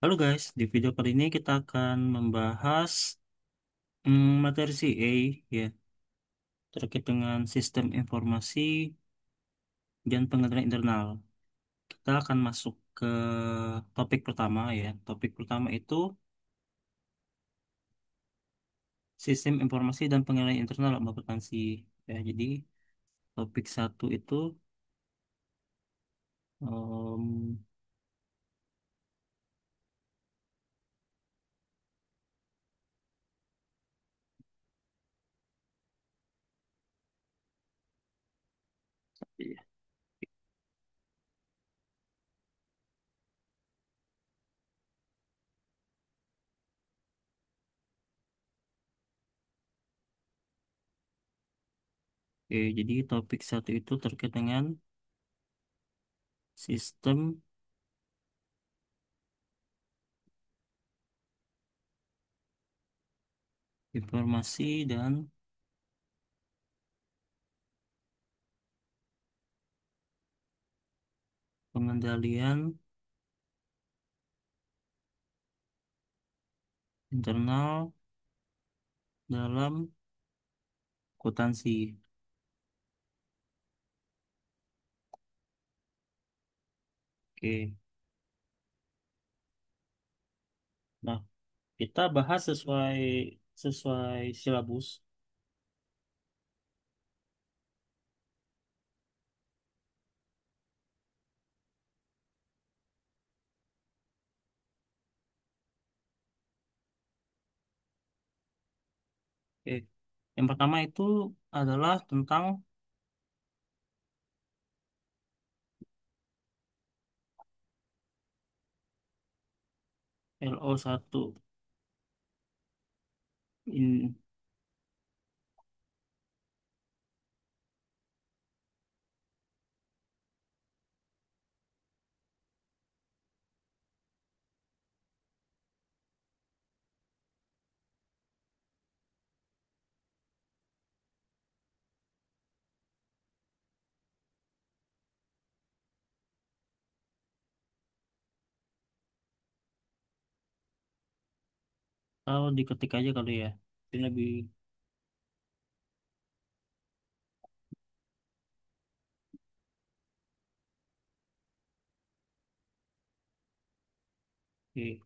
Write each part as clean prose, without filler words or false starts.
Halo guys, di video kali ini kita akan membahas materi CA ya terkait dengan sistem informasi dan pengendalian internal. Kita akan masuk ke topik pertama ya. Topik pertama itu sistem informasi dan pengendalian internal akuntansi. Ya, jadi topik satu itu em, ya, oke, jadi topik satu itu terkait dengan sistem informasi dan pengendalian internal dalam akuntansi. Oke. Nah, kita bahas sesuai sesuai silabus. Oke. Yang pertama itu adalah tentang LO1. In, Kalau diketik aja kali ya. Ini lebih oke.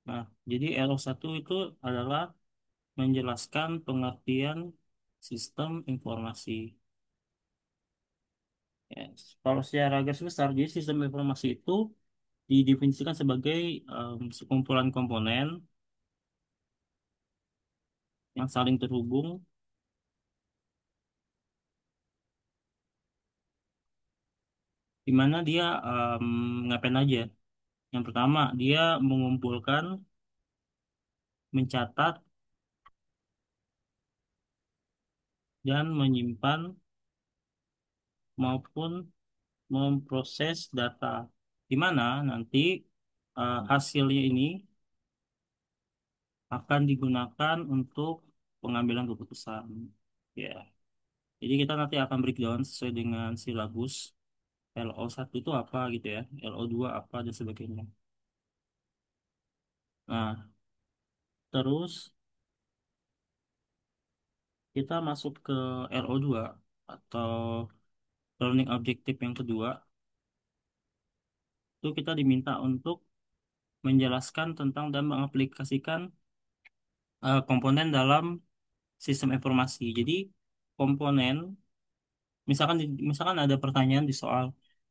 Nah, jadi LO1 itu adalah menjelaskan pengertian sistem informasi. Ya, kalau secara garis besar, jadi sistem informasi itu didefinisikan sebagai sekumpulan komponen yang saling terhubung, di mana dia ngapain aja. Yang pertama, dia mengumpulkan, mencatat, dan menyimpan maupun memproses data. Di mana nanti hasilnya ini akan digunakan untuk pengambilan keputusan. Ya, jadi kita nanti akan breakdown sesuai dengan silabus. LO1 itu apa gitu ya, LO2 apa dan sebagainya. Nah, terus kita masuk ke LO2 atau learning objective yang kedua. Itu kita diminta untuk menjelaskan tentang dan mengaplikasikan komponen dalam sistem informasi. Jadi komponen, misalkan ada pertanyaan di soal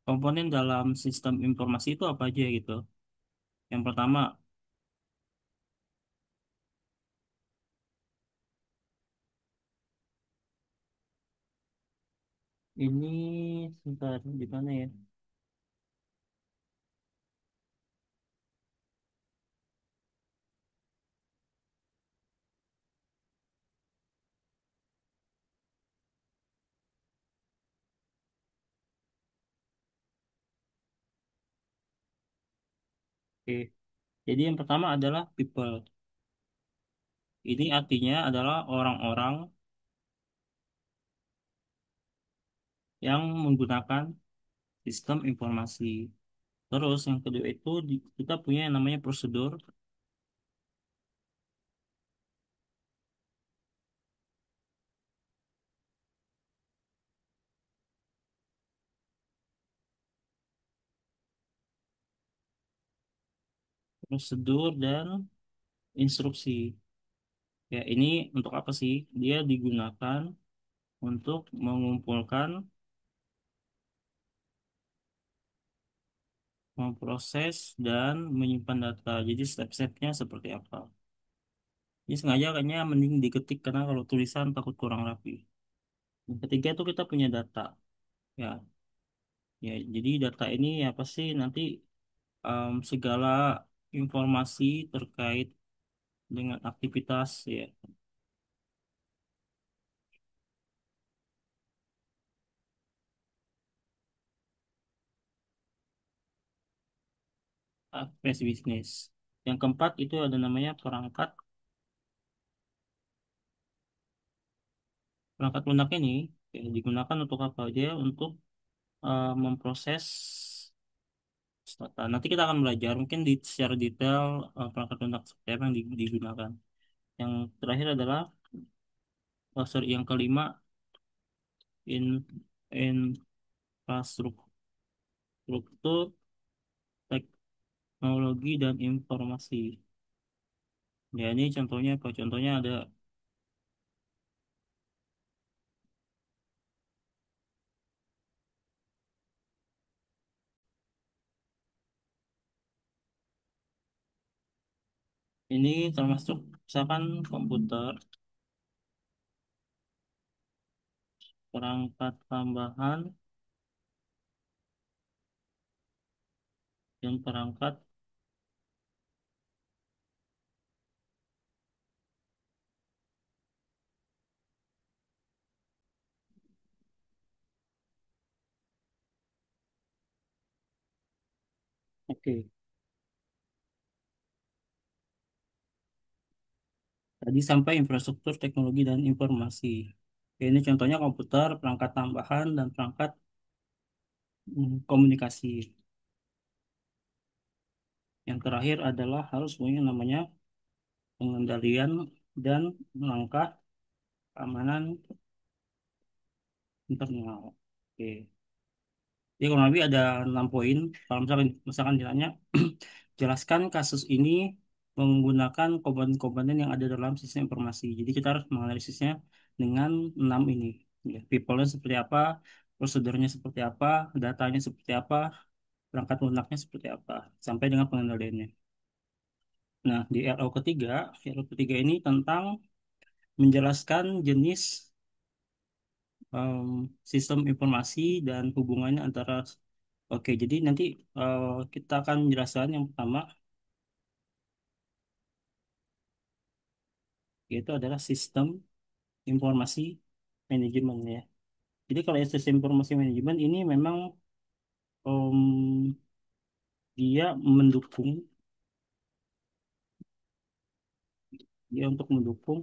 komponen dalam sistem informasi itu apa aja gitu. Yang pertama, ini sebentar di mana ya? Oke. Jadi yang pertama adalah people. Ini artinya adalah orang-orang yang menggunakan sistem informasi. Terus yang kedua itu kita punya yang namanya prosedur. Prosedur dan instruksi. Ya, ini untuk apa sih? Dia digunakan untuk mengumpulkan, memproses, dan menyimpan data. Jadi step-stepnya seperti apa? Ini sengaja kayaknya mending diketik karena kalau tulisan takut kurang rapi. Yang ketiga itu kita punya data. Ya, ya. Jadi data ini apa sih nanti segala informasi terkait dengan aktivitas ya, aktivitas bisnis. Yang keempat itu ada namanya perangkat. Perangkat lunak ini ya, digunakan untuk apa? Dia untuk memproses data. Nanti kita akan belajar mungkin secara detail perangkat lunak seperti apa yang digunakan. Yang terakhir adalah sorry, yang kelima in infrastruktur, teknologi dan informasi. Ya ini contohnya apa? Contohnya ada ini termasuk misalkan komputer, perangkat tambahan, dan perangkat. Oke, tadi sampai infrastruktur teknologi dan informasi. Oke, ini contohnya komputer, perangkat tambahan, dan perangkat komunikasi. Yang terakhir adalah harus punya namanya pengendalian dan langkah keamanan internal. Oke. Jadi kurang lebih ada 6 poin. Kalau misalkan ditanya, jelaskan kasus ini menggunakan komponen-komponen yang ada dalam sistem informasi. Jadi kita harus menganalisisnya dengan 6 ini. Ya, people-nya seperti apa, prosedurnya seperti apa, datanya seperti apa, perangkat lunaknya seperti apa, sampai dengan pengendaliannya. Nah, di RO ketiga ini tentang menjelaskan jenis em, sistem informasi dan hubungannya antara. Oke, jadi nanti kita akan menjelaskan yang pertama, yaitu adalah sistem informasi manajemen ya. Jadi kalau sistem informasi manajemen ini memang em, dia mendukung, dia untuk mendukung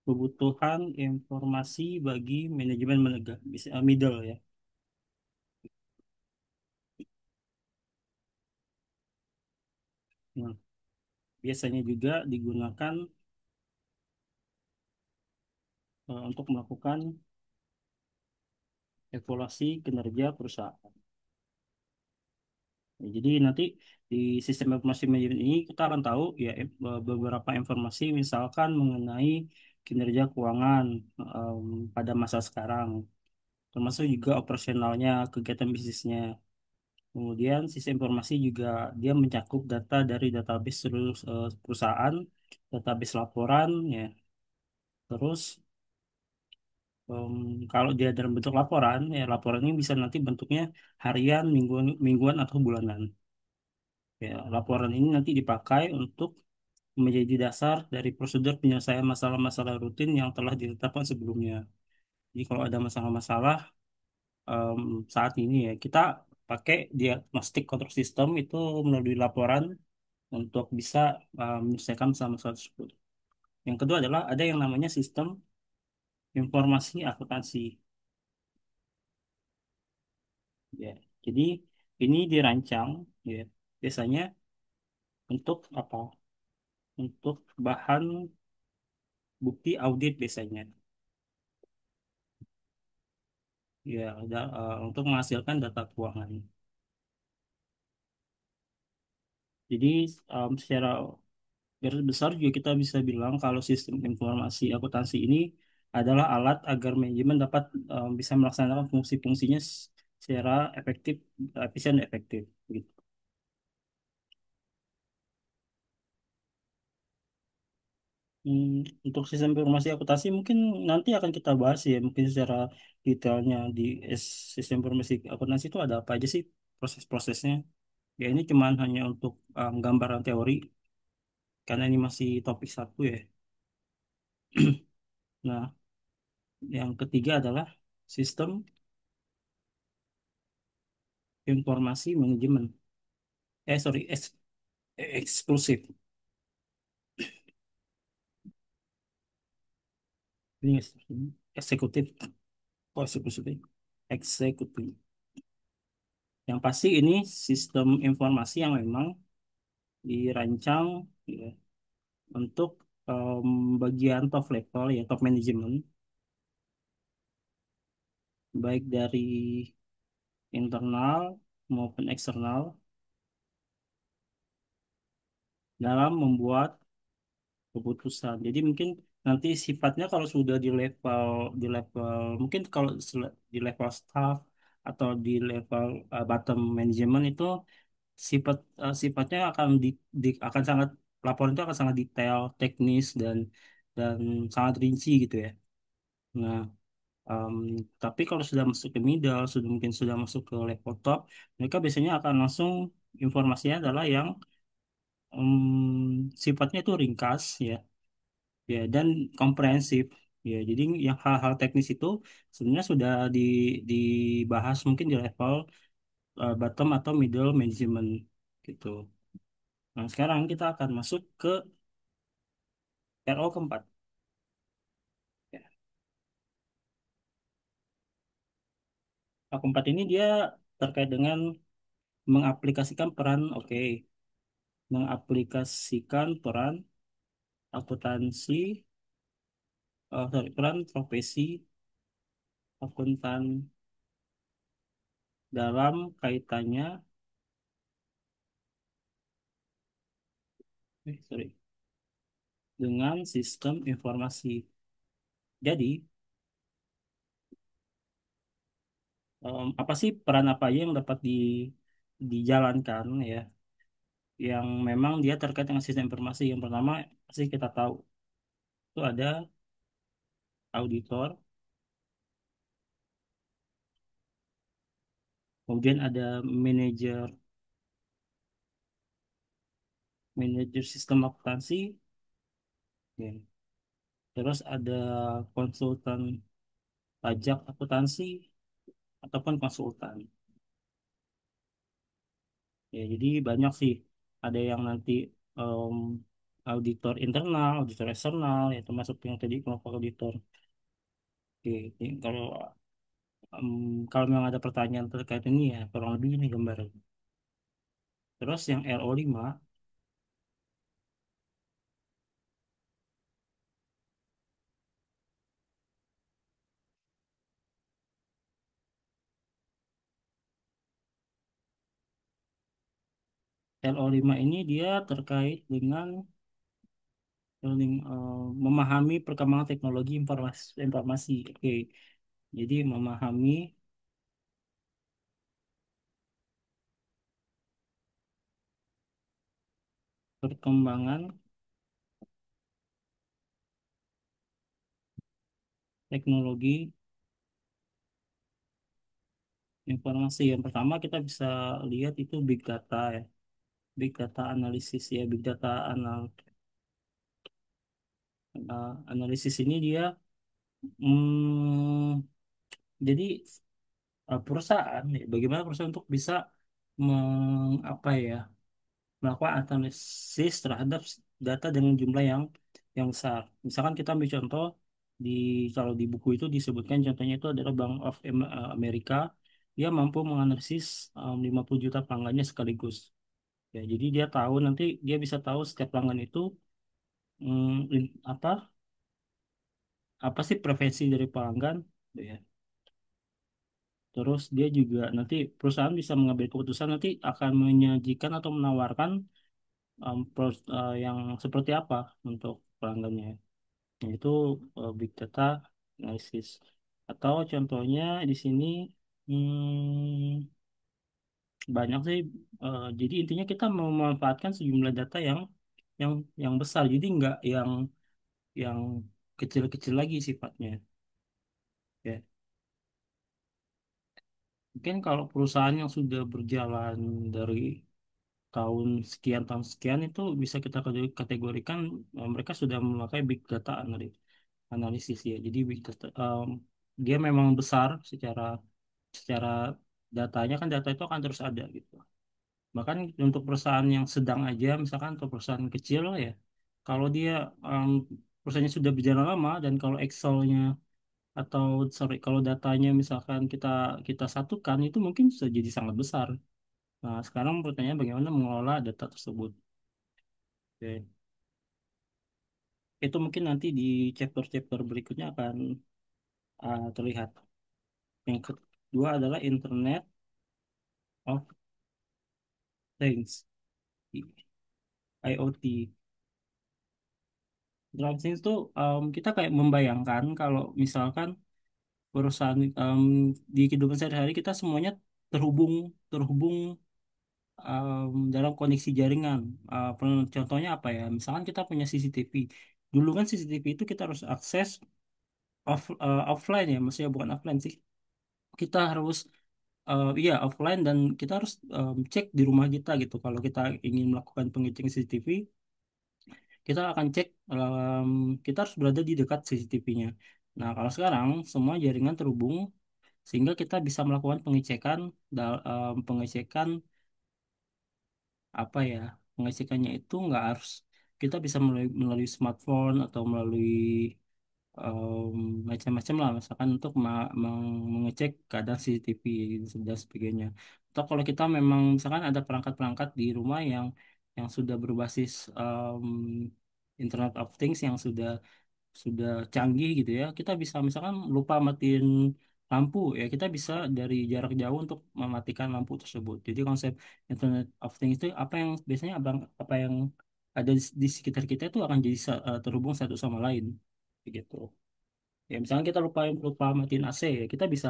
kebutuhan informasi bagi manajemen menegak, bisa middle ya. Nah, biasanya juga digunakan untuk melakukan evaluasi kinerja perusahaan. Ya, jadi nanti di sistem informasi manajemen ini kita akan tahu ya beberapa informasi misalkan mengenai kinerja keuangan em, pada masa sekarang, termasuk juga operasionalnya, kegiatan bisnisnya. Kemudian sistem informasi juga dia mencakup data dari database seluruh perusahaan, database laporan ya. Terus kalau dia dalam bentuk laporan, ya laporan ini bisa nanti bentuknya harian, mingguan atau bulanan. Ya, laporan ini nanti dipakai untuk menjadi dasar dari prosedur penyelesaian masalah-masalah rutin yang telah ditetapkan sebelumnya. Jadi kalau ada masalah-masalah em, saat ini ya kita pakai diagnostik control system itu melalui laporan untuk bisa menyelesaikan masalah-masalah tersebut. Yang kedua adalah ada yang namanya sistem informasi akuntansi. Ya, jadi ini dirancang ya. biasanya untuk apa? Untuk bahan bukti audit biasanya. Ya, untuk menghasilkan data keuangan. Jadi secara garis besar juga kita bisa bilang kalau sistem informasi akuntansi ini adalah alat agar manajemen dapat bisa melaksanakan fungsi-fungsinya secara efektif, efisien, dan efektif. Gitu. Hmm, untuk sistem informasi akuntansi mungkin nanti akan kita bahas ya, mungkin secara detailnya di sistem informasi akuntansi itu ada apa aja sih proses-prosesnya. Ya ini cuman hanya untuk gambaran teori karena ini masih topik satu ya. Nah, yang ketiga adalah sistem informasi manajemen. Sorry, eksklusif. Ini eksekutif. Oh, eksekutif. Eksekutif. Yang pasti ini sistem informasi yang memang dirancang ya, untuk bagian top level ya top management baik dari internal maupun eksternal dalam membuat keputusan. Jadi mungkin nanti sifatnya kalau sudah di level mungkin kalau di level staff atau di level bottom management itu sifatnya akan akan sangat laporan itu akan sangat detail, teknis dan sangat rinci gitu ya. Nah, em, tapi kalau sudah masuk ke middle, mungkin sudah masuk ke level top, mereka biasanya akan langsung informasinya adalah yang sifatnya itu ringkas ya, ya dan komprehensif. Ya, jadi yang hal-hal teknis itu sebenarnya sudah dibahas mungkin di level bottom atau middle management gitu. Nah, sekarang kita akan masuk ke RO keempat. Ya. RO keempat ini dia terkait dengan mengaplikasikan peran, oke, mengaplikasikan peran akuntansi, sorry, peran profesi akuntan dalam kaitannya, sorry, dengan sistem informasi. Jadi, apa sih peran apa aja yang dapat dijalankan ya, yang memang dia terkait dengan sistem informasi. Yang pertama, pasti kita tahu itu ada auditor, kemudian ada manajer manajer sistem akuntansi, ya. Terus ada konsultan pajak akuntansi ataupun konsultan. Ya, jadi banyak sih. Ada yang nanti em, auditor internal, auditor eksternal, ya termasuk yang tadi kelompok auditor. Oke, jadi kalau memang ada pertanyaan terkait ini ya kurang lebih ini gambaran. Terus yang RO5, RO5 ini dia terkait dengan memahami perkembangan teknologi informasi. Oke, jadi memahami perkembangan teknologi informasi. Yang pertama kita bisa lihat itu big data ya, big data analisis ya, big data analisis ini dia hmm, jadi perusahaan ya, bagaimana perusahaan untuk bisa apa ya melakukan analisis terhadap data dengan jumlah yang besar. Misalkan kita ambil contoh di kalau di buku itu disebutkan contohnya itu adalah Bank of America, dia mampu menganalisis 50 juta pelanggannya sekaligus. Ya, jadi dia tahu nanti dia bisa tahu setiap pelanggan itu apa apa sih preferensi dari pelanggan, ya. Terus dia juga nanti perusahaan bisa mengambil keputusan nanti akan menyajikan atau menawarkan yang seperti apa untuk pelanggannya, yaitu big data analysis. Atau contohnya di sini banyak sih. Jadi intinya kita memanfaatkan sejumlah data yang yang besar. Jadi nggak yang kecil-kecil lagi sifatnya. Ya, mungkin kalau perusahaan yang sudah berjalan dari tahun sekian itu bisa kita kategorikan mereka sudah memakai big data analisis ya. Jadi big data dia memang besar secara secara datanya kan data itu akan terus ada gitu. Bahkan untuk perusahaan yang sedang aja, misalkan untuk perusahaan kecil ya, kalau dia em, perusahaannya sudah berjalan lama dan kalau Excelnya atau sorry kalau datanya misalkan kita kita satukan itu mungkin sudah jadi sangat besar. Nah, sekarang pertanyaannya bagaimana mengelola data tersebut. Oke. Itu mungkin nanti di chapter-chapter berikutnya akan terlihat. Yang kedua adalah Internet of Things, IoT. Internet of Things itu kita kayak membayangkan kalau misalkan perusahaan di kehidupan sehari-hari kita semuanya terhubung terhubung dalam koneksi jaringan. Contohnya apa ya? Misalkan kita punya CCTV. Dulu kan CCTV itu kita harus akses offline ya, maksudnya bukan offline sih. Kita harus iya offline dan kita harus cek di rumah kita gitu. Kalau kita ingin melakukan pengecekan CCTV, kita akan cek kita harus berada di dekat CCTV-nya. Nah, kalau sekarang semua jaringan terhubung sehingga kita bisa melakukan pengecekan apa ya, pengecekannya itu nggak harus kita bisa melalui smartphone atau melalui macam-macam lah misalkan untuk mengecek keadaan CCTV dan sebagainya. Atau kalau kita memang misalkan ada perangkat-perangkat di rumah yang sudah berbasis Internet of Things yang sudah canggih gitu ya, kita bisa misalkan lupa matiin lampu ya, kita bisa dari jarak jauh untuk mematikan lampu tersebut. Jadi konsep Internet of Things itu apa yang biasanya apa yang ada di sekitar kita itu akan jadi terhubung satu sama lain gitu. Ya misalnya kita lupa lupa matiin AC ya, kita bisa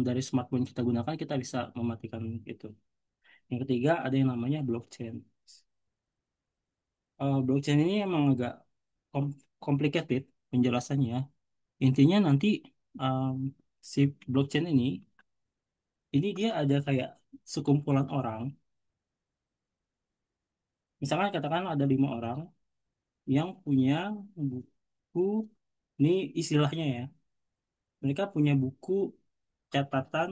dari smartphone kita gunakan kita bisa mematikan itu. Yang ketiga ada yang namanya blockchain. Blockchain ini emang agak complicated penjelasannya. Intinya nanti um, si blockchain ini dia ada kayak sekumpulan orang. Misalkan katakan ada 5 orang yang punya buku, ini istilahnya ya. Mereka punya buku catatan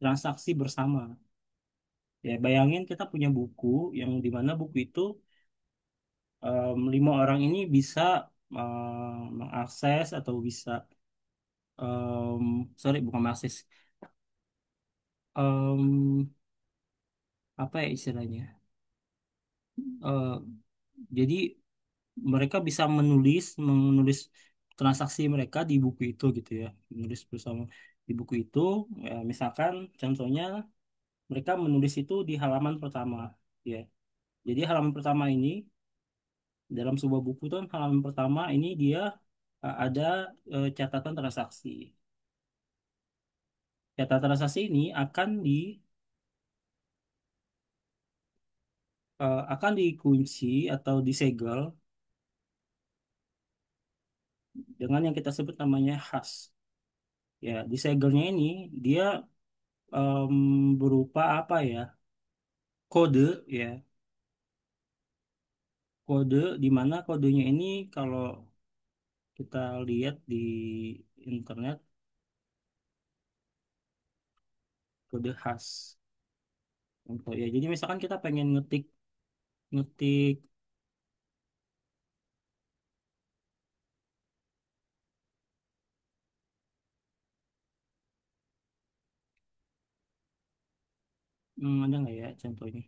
transaksi bersama. Ya, bayangin kita punya buku yang di mana buku itu 5 orang ini bisa mengakses atau bisa sorry bukan mengakses, em, apa ya istilahnya? Eh, jadi mereka bisa menulis transaksi mereka di buku itu gitu ya, menulis bersama di buku itu. Ya, misalkan contohnya mereka menulis itu di halaman pertama ya. Jadi halaman pertama ini dalam sebuah buku tuh halaman pertama ini dia ada catatan transaksi. Catatan transaksi ini akan dikunci atau disegel dengan yang kita sebut namanya hash. Ya, disegelnya ini dia berupa apa ya? Kode ya, kode di mana kodenya ini kalau kita lihat di internet kode hash. Contoh ya, jadi misalkan kita pengen ngetik ngetik ada nggak ya contohnya?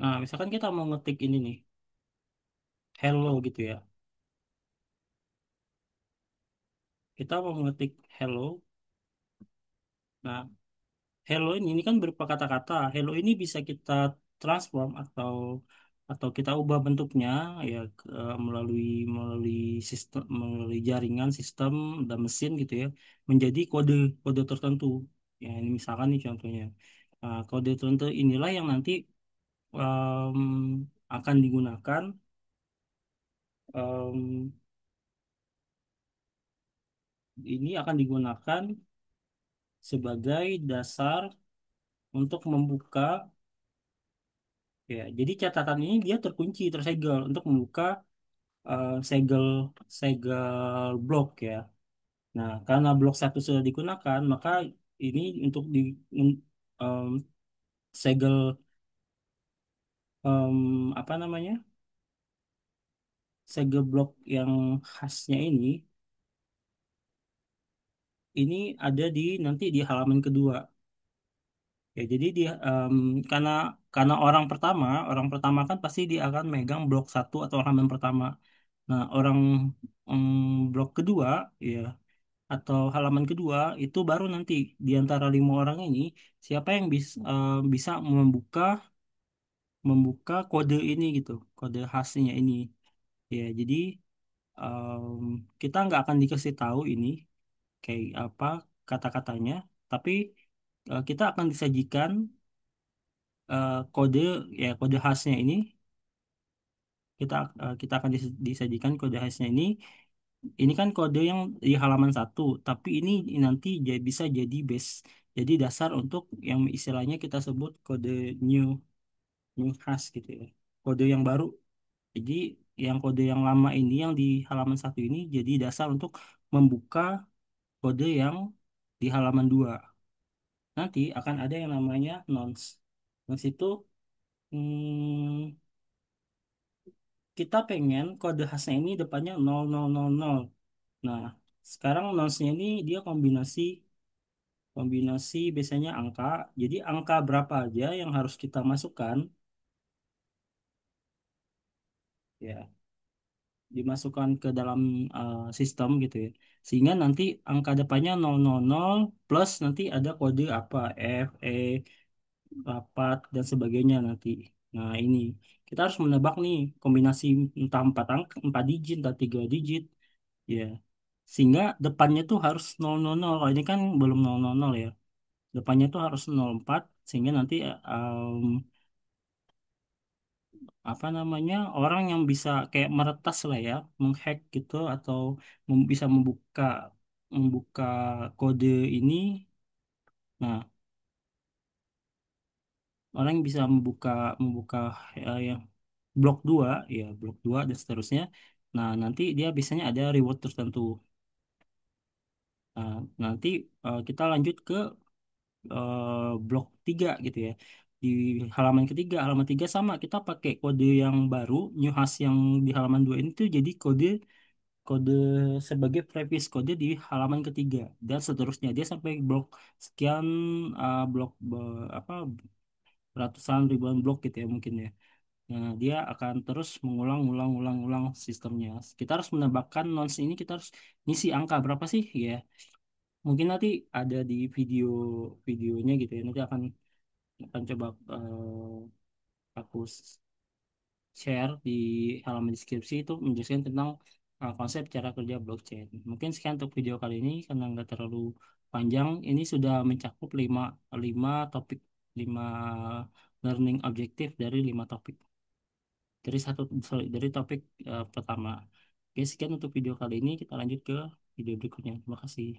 Nah, misalkan kita mau ngetik ini nih, hello gitu ya. Kita mau ngetik hello. Nah, hello ini kan berupa kata-kata. Hello ini bisa kita transform atau kita ubah bentuknya ya melalui melalui sistem melalui jaringan sistem dan mesin gitu ya menjadi kode kode tertentu. Ya ini misalkan nih contohnya. Nah, kode tertentu inilah yang nanti em, akan digunakan em, ini akan digunakan sebagai dasar untuk membuka. Ya, jadi catatan ini dia terkunci, tersegel untuk membuka segel segel blok ya. Nah, karena blok satu sudah digunakan, maka ini untuk em, segel apa namanya? Segel blok yang khasnya ini ada di nanti di halaman kedua. Ya, jadi dia karena orang pertama kan pasti dia akan megang blok satu atau halaman pertama. Nah, blok kedua ya atau halaman kedua itu baru nanti di antara 5 orang ini siapa yang bisa membuka membuka kode ini gitu, kode khasnya ini. Ya, jadi em, kita nggak akan dikasih tahu ini kayak apa kata-katanya, tapi kita akan disajikan kode ya kode khasnya ini kita akan disajikan kode khasnya ini kan kode yang di halaman satu tapi ini nanti bisa jadi base jadi dasar untuk yang istilahnya kita sebut kode new new hash gitu ya kode yang baru jadi yang kode yang lama ini yang di halaman satu ini jadi dasar untuk membuka kode yang di halaman dua nanti akan ada yang namanya nonce nonce itu hmm, kita pengen kode khasnya ini depannya 0000. Nah, sekarang nonce-nya ini dia kombinasi kombinasi biasanya angka. Jadi angka berapa aja yang harus kita masukkan ya, dimasukkan ke dalam sistem gitu ya. Sehingga nanti angka depannya 000 plus nanti ada kode apa F, E, rapat dan sebagainya nanti. Nah, ini kita harus menebak nih kombinasi entah 4 angka, 4 digit, entah 3 digit. Ya, sehingga depannya tuh harus 000. Kalau ini kan belum 000 ya. Depannya tuh harus 04 sehingga nanti apa namanya orang yang bisa kayak meretas lah ya, menghack gitu atau bisa membuka membuka kode ini. Nah, orang yang bisa membuka membuka yang blok 2 ya, blok 2 dan seterusnya. Nah, nanti dia biasanya ada reward tertentu. Nah, nanti kita lanjut ke blok 3 gitu ya. Di halaman ketiga sama kita pakai kode yang baru, new hash yang di halaman 2 ini tuh jadi kode kode sebagai previous kode di halaman ketiga dan seterusnya dia sampai blok sekian apa ratusan ribuan blok gitu ya mungkin ya. Nah, dia akan terus mengulang sistemnya. Kita harus menambahkan nonce ini kita harus ngisi angka berapa sih ya. Mungkin nanti ada di videonya gitu ya. Nanti akan coba aku share di halaman deskripsi itu menjelaskan tentang konsep cara kerja blockchain. Mungkin sekian untuk video kali ini karena nggak terlalu panjang. Ini sudah mencakup lima topik, 5 learning objektif dari 5 topik. Dari topik pertama. Oke, sekian untuk video kali ini. Kita lanjut ke video berikutnya. Terima kasih.